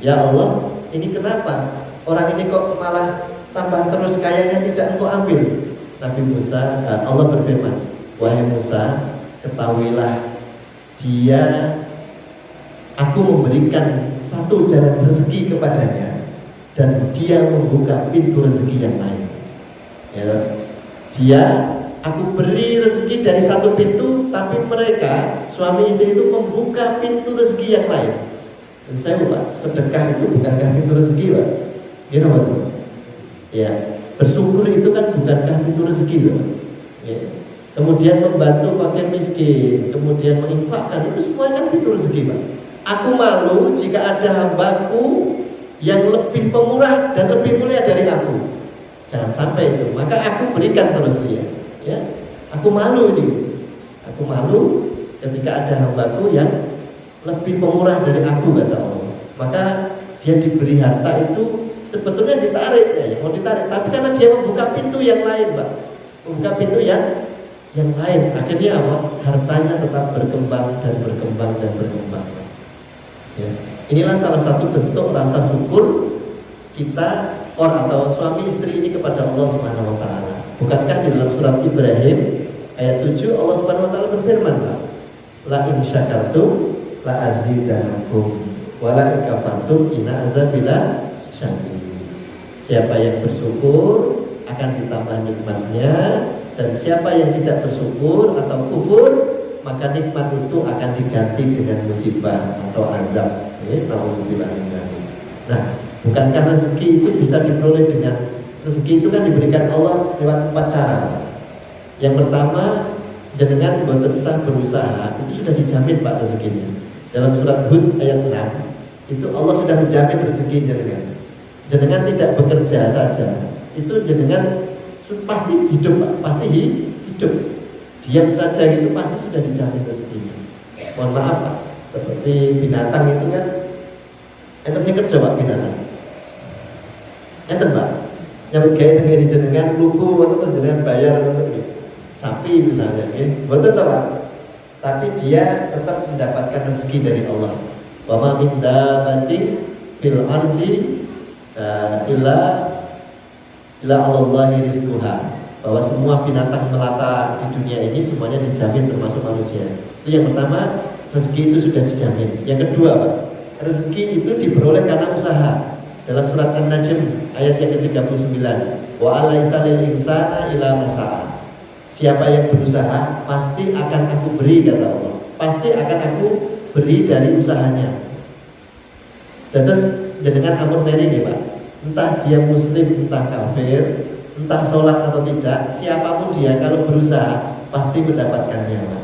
Ya Allah, ini kenapa orang ini kok malah tambah terus kayanya, tidak engkau ambil? Nabi Musa, Allah berfirman, wahai Musa, ketahuilah aku memberikan satu jalan rezeki kepadanya dan dia membuka pintu rezeki yang lain. Ya, aku beri rezeki dari satu pintu, tapi mereka suami istri itu membuka pintu rezeki yang lain. Dan saya Pak, sedekah itu bukankah pintu rezeki Pak? Gimana Pak? Ya, bersyukur itu kan bukankah pintu rezeki Pak? Ya. Kemudian membantu fakir miskin, kemudian menginfakkan, itu semua kan pintu rezeki Pak. Aku malu jika ada hambaku yang lebih pemurah dan lebih mulia dari aku. Jangan sampai itu. Maka aku berikan terus dia. Ya, aku malu ini. Aku malu ketika ada hambaku yang lebih pemurah dari aku, kata Allah. Maka dia diberi harta itu sebetulnya ditarik ya, mau ditarik. Tapi karena dia membuka pintu yang lain, Pak. Membuka pintu yang lain. Akhirnya apa? Hartanya tetap berkembang dan berkembang dan berkembang. Ya. Inilah salah satu bentuk rasa syukur kita atau suami istri ini kepada Allah Subhanahu wa taala. Bukankah di dalam surat Ibrahim ayat 7 Allah Subhanahu wa taala berfirman, la in syakartum la azidanakum wa la in kafartum inna adzabila syadid. Siapa yang bersyukur akan ditambah nikmatnya, dan siapa yang tidak bersyukur atau kufur, maka nikmat itu akan diganti dengan musibah atau azab. Nauzubillah min dzalik. Nah, bukankah rezeki itu bisa diperoleh dengan rezeki itu kan diberikan Allah lewat 4 cara. Yang pertama, jenengan boten usah berusaha, itu sudah dijamin Pak rezekinya. Dalam surat Hud ayat 6, itu Allah sudah menjamin rezeki jenengan. Jenengan tidak bekerja saja, itu jenengan pasti hidup Pak, pasti hidup. Diam saja itu pasti sudah dijamin rezekinya. Mohon maaf Pak, seperti binatang itu kan, enten sing kerja Pak binatang. Enten Pak, nyambut gawe teng jenengan lugu atau terus jenengan bayar untuk sapi misalnya, betul tak Pak? Tapi dia tetap mendapatkan rezeki dari Allah. Wa ma min dabbatin fil ardi illa Allahi rizquha. Bahwa semua binatang melata di dunia ini semuanya dijamin termasuk manusia. Itu yang pertama, rezeki itu sudah dijamin. Yang kedua Pak, rezeki itu diperoleh karena usaha. Dalam surat An-Najm ayat yang ke-39, wa alaisa lil insana ila masa'a. Siapa yang berusaha pasti akan aku beri, kata Allah. Pasti akan aku beri dari usahanya. Dan terus jenengan ampun meri nggih Pak. Entah dia muslim, entah kafir, entah sholat atau tidak, siapapun dia kalau berusaha pasti mendapatkannya Pak.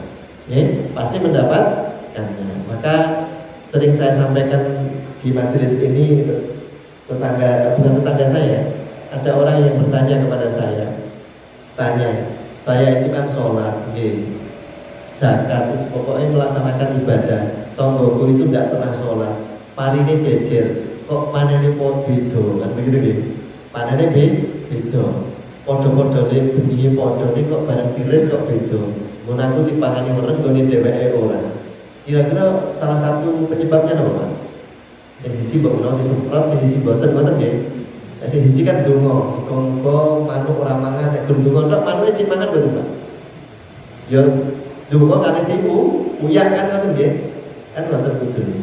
Pasti mendapatkannya. Maka sering saya sampaikan di majelis ini, bukan tetangga saya, ada orang yang bertanya kepada saya, saya itu kan sholat, zakat, pokoknya melaksanakan ibadah, tonggoku itu tidak pernah sholat, parine jejer, kok panene beda, kan begitu panene beda, podo-podone bengi podone kok bareng tirit kok beda, mun aku dipangani mereng gone dheweke ora. Kira-kira salah satu penyebabnya apa Pak? Sing siji mbok menawa disemprot, sing siji mboten nggih. Sing siji kan donga, muga manuk ora mangan, nek gur donga tok manuke cip mangan mboten Pak. Ya donga kali tipu, uyak kan ngoten nggih. Kan ngoten kudune.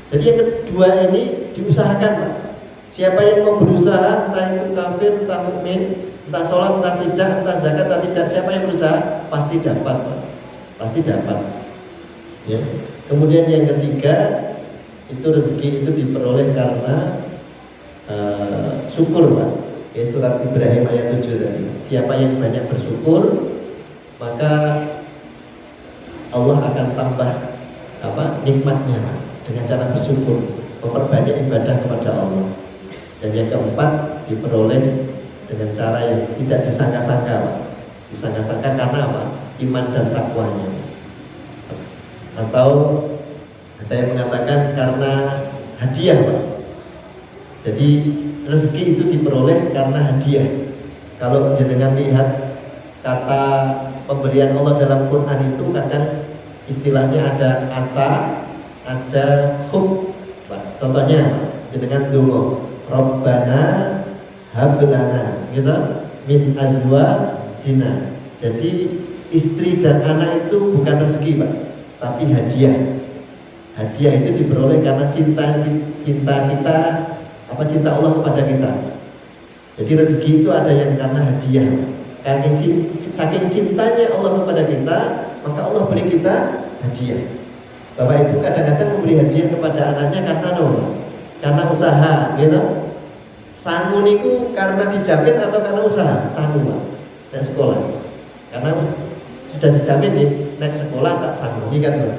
Jadi yang kedua ini diusahakan Pak. Siapa yang mau berusaha, entah itu kafir, entah mukmin, entah sholat, entah tidak, entah zakat, entah tidak, siapa yang berusaha pasti dapat Pak. Pasti dapat. Ya. Kemudian yang ketiga, itu rezeki itu diperoleh karena syukur, Pak. Ya, surat Ibrahim ayat 7 tadi. Siapa yang banyak bersyukur, maka Allah akan tambah nikmatnya, Pak, dengan cara bersyukur, memperbanyak ibadah kepada Allah. Dan yang keempat, diperoleh dengan cara yang tidak disangka-sangka, Pak. Disangka-sangka karena apa? Iman dan takwanya. Atau ada yang mengatakan karena hadiah, Pak. Jadi rezeki itu diperoleh karena hadiah. Kalau jenengan lihat kata pemberian Allah dalam Quran itu kadang istilahnya ada ata, ada hub. Contohnya jenengan dongo, Rabbana hablana, gitu, min azwajina. Jadi istri dan anak itu bukan rezeki, Pak, tapi hadiah. Hadiah itu diperoleh karena cinta kita, cinta Allah kepada kita. Jadi rezeki itu ada yang karena hadiah. Karena saking cintanya Allah kepada kita, maka Allah beri kita hadiah. Bapak Ibu kadang-kadang memberi hadiah kepada anaknya karena karena usaha, gitu. Sangu niku karena dijamin atau karena usaha? Sangu, Pak. Naik sekolah. Karena sudah dijamin nih, naik sekolah tak sangu, ini kan, Pak.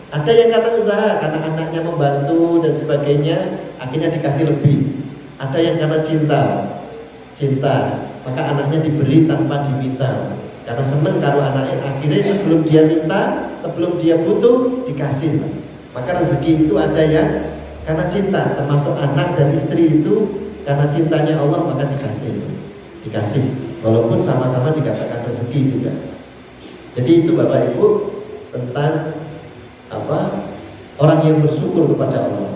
Ada yang karena usaha, karena anaknya membantu dan sebagainya, akhirnya dikasih lebih. Ada yang karena cinta, maka anaknya diberi tanpa diminta, karena senang kalau anaknya akhirnya sebelum dia minta, sebelum dia butuh, dikasih. Maka rezeki itu ada yang karena cinta, termasuk anak dan istri itu karena cintanya Allah, maka dikasih, walaupun sama-sama dikatakan rezeki juga. Jadi itu Bapak Ibu tentang orang yang bersyukur kepada Allah.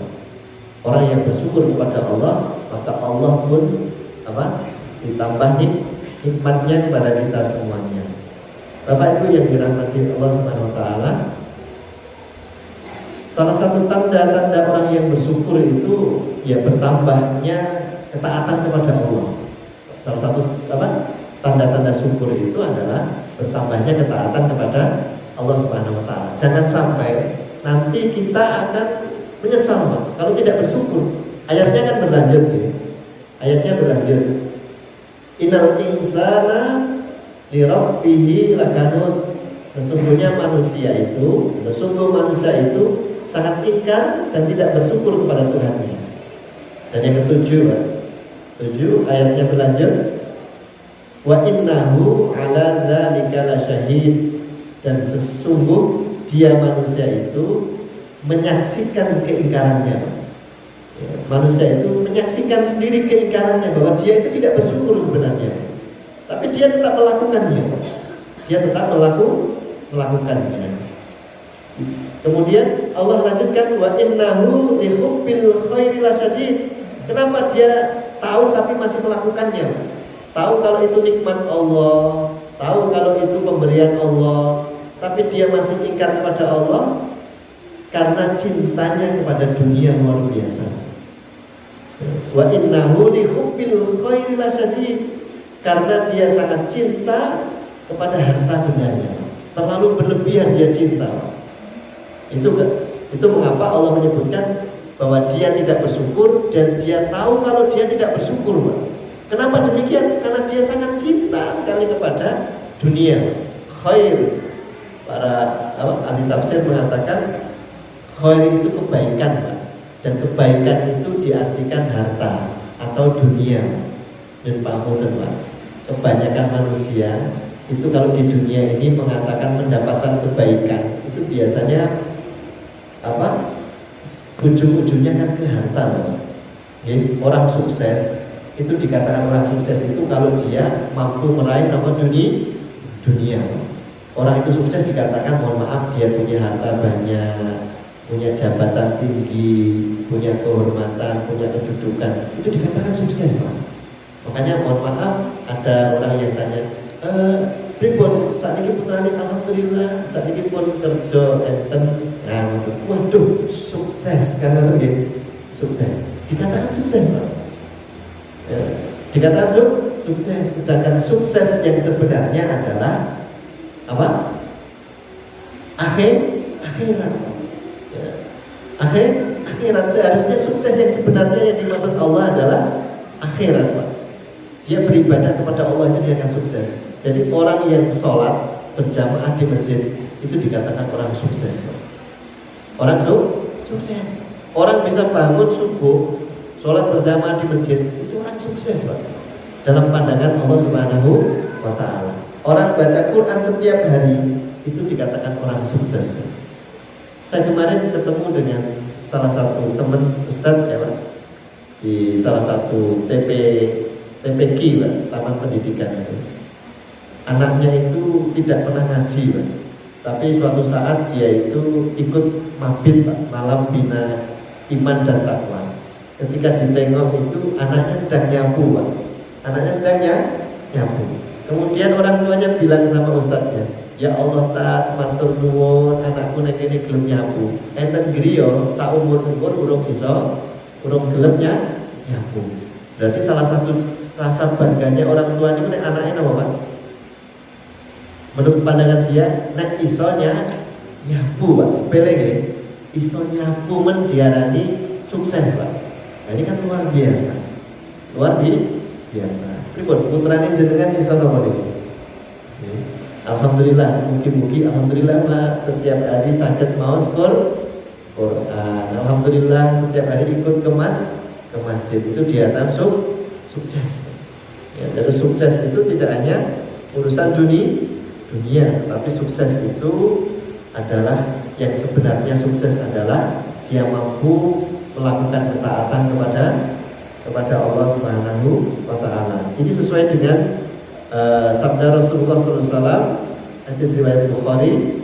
Orang yang bersyukur kepada Allah, maka Allah pun ditambah nikmatnya kepada kita semuanya. Bapak Ibu yang dirahmati Allah Subhanahu wa taala, salah satu tanda-tanda orang yang bersyukur itu ya bertambahnya ketaatan kepada Allah. Salah satu tanda-tanda syukur itu adalah bertambahnya ketaatan kepada Allah Subhanahu wa taala. Jangan sampai nanti kita akan menyesal, Pak, kalau tidak bersyukur. Ayatnya kan berlanjut, ya. Ayatnya berlanjut. Innal insana li rabbih lakanut. Sesungguhnya manusia itu sangat ingkar dan tidak bersyukur kepada Tuhannya. Dan yang ketujuh, Pak. 7 ayatnya berlanjut. Wa innahu ala dzalika lasyahid. Dan sesungguh dia manusia itu menyaksikan keingkarannya. Manusia itu menyaksikan sendiri keingkarannya, bahwa dia itu tidak bersyukur sebenarnya, tapi dia tetap melakukannya. Melakukannya. Kemudian Allah lanjutkan, wa innahu li hubbil khairi lasyadid. Kenapa dia tahu tapi masih melakukannya? Tahu kalau itu nikmat Allah, tahu kalau itu pemberian Allah, tapi dia masih ingkar kepada Allah karena cintanya kepada dunia luar biasa. Wa innahu li hubbil khairi lasyadid. Karena dia sangat cinta kepada harta bendanya, terlalu berlebihan dia cinta. Itu mengapa Allah menyebutkan bahwa dia tidak bersyukur, dan dia tahu kalau dia tidak bersyukur, Pak. Kenapa demikian? Karena dia sangat cinta sekali kepada dunia. Khair, para ahli tafsir mengatakan khair itu kebaikan, Pak. Dan kebaikan itu diartikan harta atau dunia. Dan Pak, kebanyakan manusia itu kalau di dunia ini mengatakan mendapatkan kebaikan, itu biasanya ujung-ujungnya kan ke harta, Pak. Orang sukses itu dikatakan orang sukses itu kalau dia mampu meraih nama dunia. Orang itu sukses dikatakan, mohon maaf, dia punya harta banyak, punya jabatan tinggi, punya kehormatan, punya kedudukan, itu dikatakan sukses, Pak. Makanya mohon maaf, ada orang yang tanya, pripun saat ini putrane alhamdulillah, saat ini pun kerja enten, waduh sukses, karena itu sukses, dikatakan sukses, Pak. Dikatakan sukses, sedangkan sukses yang sebenarnya adalah akhirat. Akhirat akhirat. Seharusnya sukses yang sebenarnya yang dimaksud Allah adalah akhirat, Pak. Dia beribadah kepada Allah itu dia akan sukses. Jadi orang yang sholat berjamaah di masjid itu dikatakan orang sukses, Pak. Orang sukses. Orang bisa bangun subuh sholat berjamaah di masjid itu orang sukses, Pak. Dalam pandangan Allah Subhanahu wa Ta'ala. Orang baca Quran setiap hari itu dikatakan orang sukses, Pak. Saya kemarin ketemu dengan salah satu teman Ustadz ya, Pak, di salah satu TPQ, Pak, Taman Pendidikan itu. Anaknya itu tidak pernah ngaji, Pak. Tapi suatu saat dia itu ikut mabit, Pak, malam bina iman dan takwa. Ketika ditengok itu anaknya sedang nyapu, Pak. Anaknya sedang nyapu. Kemudian orang tuanya bilang sama ustadznya, ya Allah tak matur nuwun anakku nek kene gelem nyapu. Enten griya saumur-umur urung gelem nyapu. Berarti salah satu rasa bangganya orang tua itu nek anaknya apa, Pak? Menurut pandangan dia, nek isonya nyapu, Pak, sepele nggih. Iso nyapu men diarani sukses, Pak. Nah, ini kan luar biasa. Luar biasa. Pripun putrane jenengan iso napa niku? Alhamdulillah, mugi-mugi alhamdulillah Pak, setiap hari saged maos Quran. Alhamdulillah setiap hari ikut ke masjid itu diatan sukses. Ya, dari sukses itu tidak hanya urusan dunia, tapi sukses itu adalah yang sebenarnya sukses adalah dia mampu melakukan ketaatan kepada Allah Subhanahu wa Ta'ala. Ini sesuai dengan sabda Rasulullah SAW, hadis riwayat Bukhari,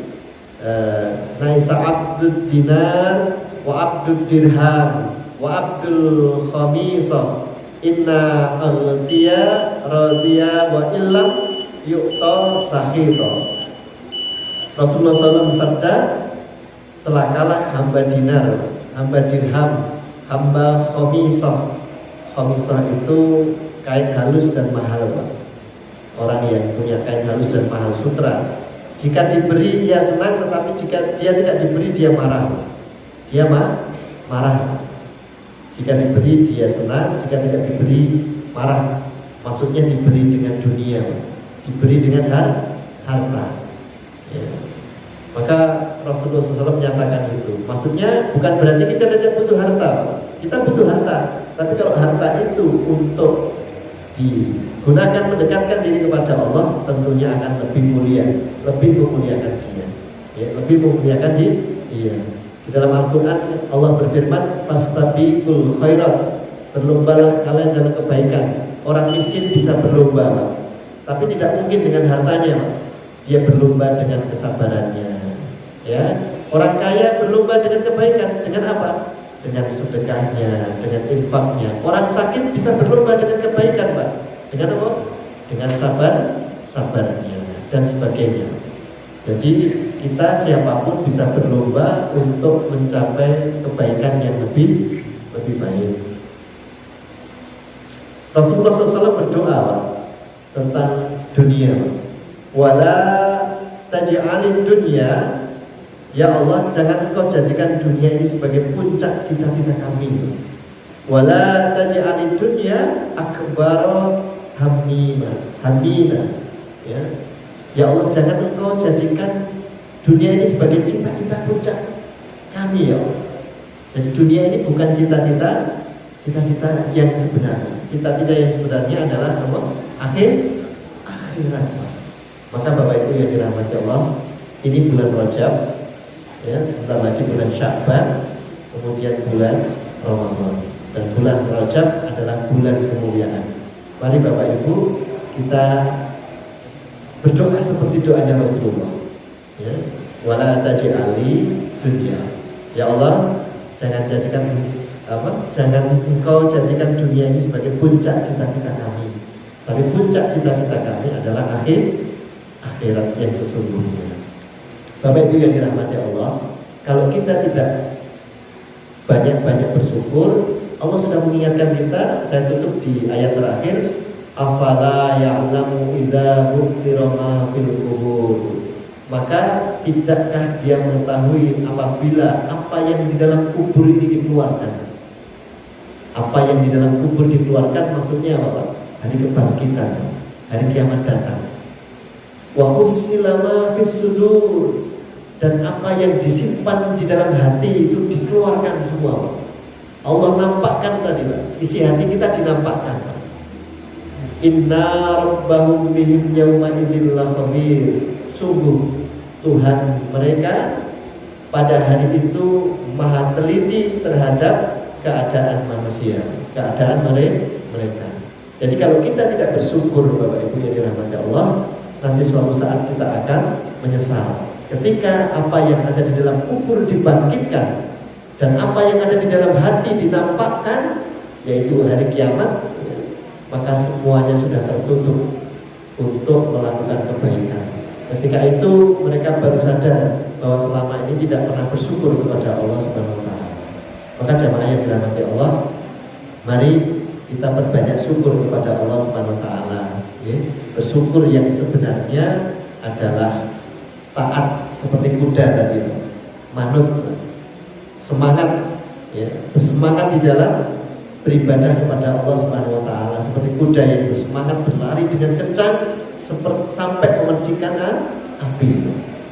laisa abdud dinar wa abdud dirham wa abdul khamisah inna aghtiya radiya wa illam yu'ta sahita. Rasulullah SAW bersabda, celakalah hamba dinar, hamba dirham, hamba khamisah. Khamisah itu kain halus dan mahal, Pak. Orang yang punya kain halus dan mahal sutra, jika diberi dia senang, tetapi jika dia tidak diberi dia marah. Dia marah. Jika diberi dia senang, jika tidak diberi marah. Maksudnya diberi dengan dunia, diberi dengan harta. Ya. Maka Rasulullah SAW menyatakan itu. Maksudnya bukan berarti kita tidak butuh harta. Kita butuh harta. Tapi kalau harta itu untuk digunakan mendekatkan diri kepada Allah, tentunya akan lebih mulia, lebih memuliakan dia. Ya, lebih memuliakan dia. Di dalam Al-Quran Allah berfirman, fastabiqul khairat, berlombalah kalian dalam kebaikan. Orang miskin bisa berlomba, Pak. Tapi tidak mungkin dengan hartanya, Pak. Dia berlomba dengan kesabarannya. Ya, orang kaya berlomba dengan kebaikan, dengan apa? Dengan sedekahnya, dengan infaknya. Orang sakit bisa berlomba dengan kebaikan, Pak. Dengan apa? Dengan sabarnya dan sebagainya. Jadi kita siapapun bisa berlomba untuk mencapai kebaikan yang lebih baik. Rasulullah SAW berdoa, Pak, tentang dunia. Wala taj'alid dunya, ya Allah, jangan engkau jadikan dunia ini sebagai puncak cita-cita kami. Wala taj'alid dunya akbara hammina. Ya Allah, jangan engkau jadikan dunia ini sebagai cita-cita puncak kami, ya Allah. Jadi dunia ini bukan cita-cita yang sebenarnya. Cita-cita yang sebenarnya adalah apa? Akhirat. Maka Bapak Ibu yang dirahmati Allah, ini bulan Rajab, ya, sebentar lagi bulan Sya'ban, kemudian bulan Ramadan. Dan bulan Rajab adalah bulan kemuliaan. Mari Bapak Ibu kita berdoa seperti doanya Rasulullah. Ya, wala taj'ali dunya. Ya Allah, jangan engkau jadikan dunia ini sebagai puncak cita-cita kami. Tapi puncak cita-cita kami adalah akhirat yang sesungguhnya. Bapak Ibu yang dirahmati Allah, kalau kita tidak banyak-banyak bersyukur, Allah sudah mengingatkan kita. Saya tutup di ayat terakhir, afala ya'lamu idza bu'thira ma fil qubur Maka tidakkah dia mengetahui apabila apa yang di dalam kubur ini dikeluarkan? Apa yang di dalam kubur dikeluarkan maksudnya apa, Pak? Hari kebangkitan, hari kiamat datang. Wa khussila ma fis sudur, dan apa yang disimpan di dalam hati itu dikeluarkan semua, Pak. Allah nampakkan tadi, Pak. Isi hati kita dinampakkan, Pak. Inna rabbahum bihim yawma idzin lakhabir. Sungguh Tuhan mereka pada hari itu maha teliti terhadap keadaan manusia, keadaan mereka. Jadi kalau kita tidak bersyukur, Bapak Ibu yang dirahmati Allah, nanti suatu saat kita akan menyesal. Ketika apa yang ada di dalam kubur dibangkitkan dan apa yang ada di dalam hati dinampakkan, yaitu hari kiamat, maka semuanya sudah tertutup untuk melakukan kebaikan. Ketika itu mereka baru sadar bahwa selama ini tidak pernah bersyukur kepada Allah Subhanahu wa taala. Maka jamaah yang dirahmati Allah, mari kita perbanyak syukur kepada Allah Subhanahu wa taala, ya. Bersyukur yang sebenarnya adalah taat seperti kuda tadi, manut, semangat, ya, bersemangat di dalam beribadah kepada Allah Subhanahu wa taala seperti kuda yang bersemangat berlari dengan kencang sampai memercikan api,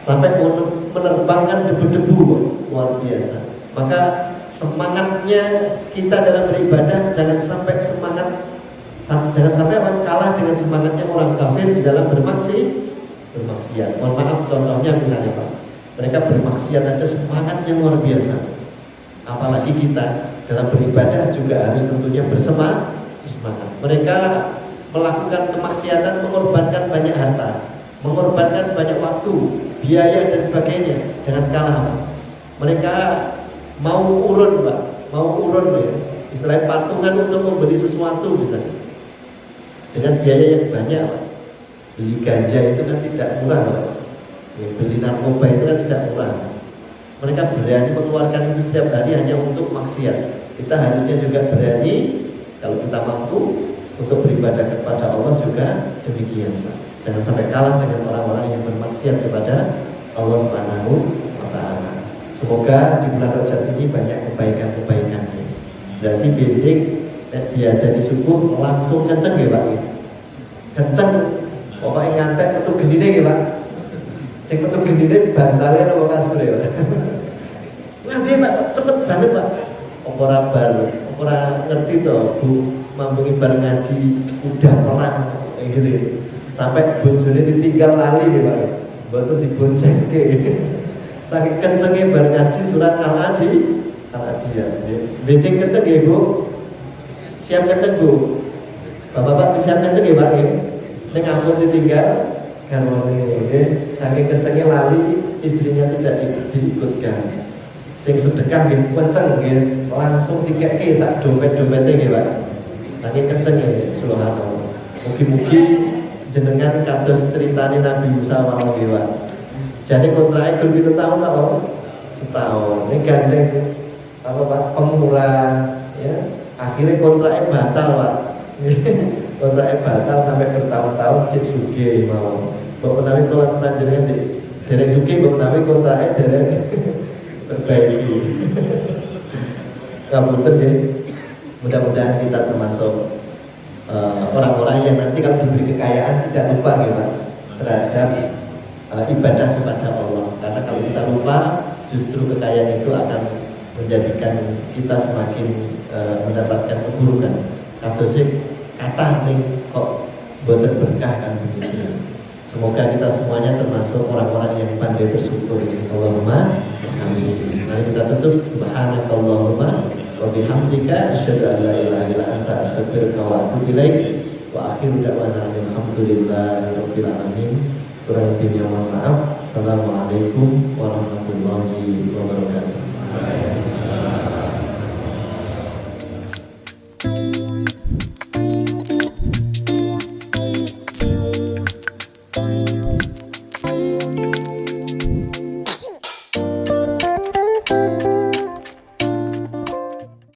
sampai menerbangkan debu-debu, luar biasa. Maka semangatnya kita dalam beribadah jangan sampai kalah dengan semangatnya orang kafir di dalam bermaksiat. Mohon maaf, contohnya misalnya, Pak, mereka bermaksiat aja semangatnya luar biasa. Apalagi kita dalam beribadah juga harus tentunya bersemangat. Mereka melakukan kemaksiatan, mengorbankan banyak harta, mengorbankan banyak waktu, biaya dan sebagainya. Jangan kalah, Pak. Mereka mau urun, Pak, ya. Istilahnya patungan untuk membeli sesuatu misalnya, dengan biaya yang banyak, Pak. Beli ganja itu kan tidak murah, Pak. Ya, beli narkoba itu kan tidak murah. Mereka berani mengeluarkan itu setiap hari hanya untuk maksiat. Kita harusnya juga berani, kalau kita mampu, untuk beribadah kepada Allah juga demikian, Pak. Jangan sampai kalah dengan orang-orang yang bermaksiat kepada Allah Subhanahu wa taala. Semoga di bulan Rajab ini banyak kebaikan-kebaikannya. Berarti Beijing dia dari subuh langsung kenceng ya, Pak. Kenceng, pokoknya ngantek metu gendine ya, Pak. Sing metu gendine bantale napa kasur ya. Nanti, Pak, cepet banget, Pak. Ora ngerti toh, Bu, mampu ibar ngaji udah perang kayak gitu ya. Sampai bojone ditinggal lali ya, Pak. Mboten diboncengke. Saking kencengnya bar ngaji surat Al-Adiyah. Beceng kenceng ya, Bu. Siap kenceng, Bu. Bapak-bapak siap kenceng ya, Pak. Ning ampun ditinggal garwane nggih. Saking kencengnya lali, istrinya tidak diikutkan. Sing sedekah nggih kenceng nggih, langsung dikekke sak dompet-dompete nggih, Pak. Saking kenceng ya, subhanallah. Mugi-mugi jenengan kados ceritane Nabi Musa wae, Pak. Jadi kontraknya belum kita tahu, Pak, setahun. Ini gandeng apa, Pak, pemurah, ya. Akhirnya kontraknya batal, Pak. Kontraknya batal sampai bertahun-tahun cek suge mau. Bapak menawi kalau panjenengan derek suge, bapak menawi kontraknya derek perbaiki. Ngapunten ya. Mudah-mudahan kita termasuk orang-orang yang nanti kalau diberi kekayaan tidak lupa, ya, Pak, terhadap ibadah kepada Allah. Karena kalau kita lupa, justru kekayaan itu akan menjadikan kita semakin mendapatkan keburukan. Kadosé kata nih kok boten berkah kan begitu. Semoga kita semuanya termasuk orang-orang yang pandai bersyukur. Allahumma amin. Mari kita tutup. Subhanakallahumma wa bihamdika asyhadu an la ilaha illa anta astaghfiruka wa atubu ilaik. Wa akhiru da'wana alhamdulillahirabbil alamin. Kurang lebihnya mohon maaf. Assalamualaikum warahmatullahi wabarakatuh.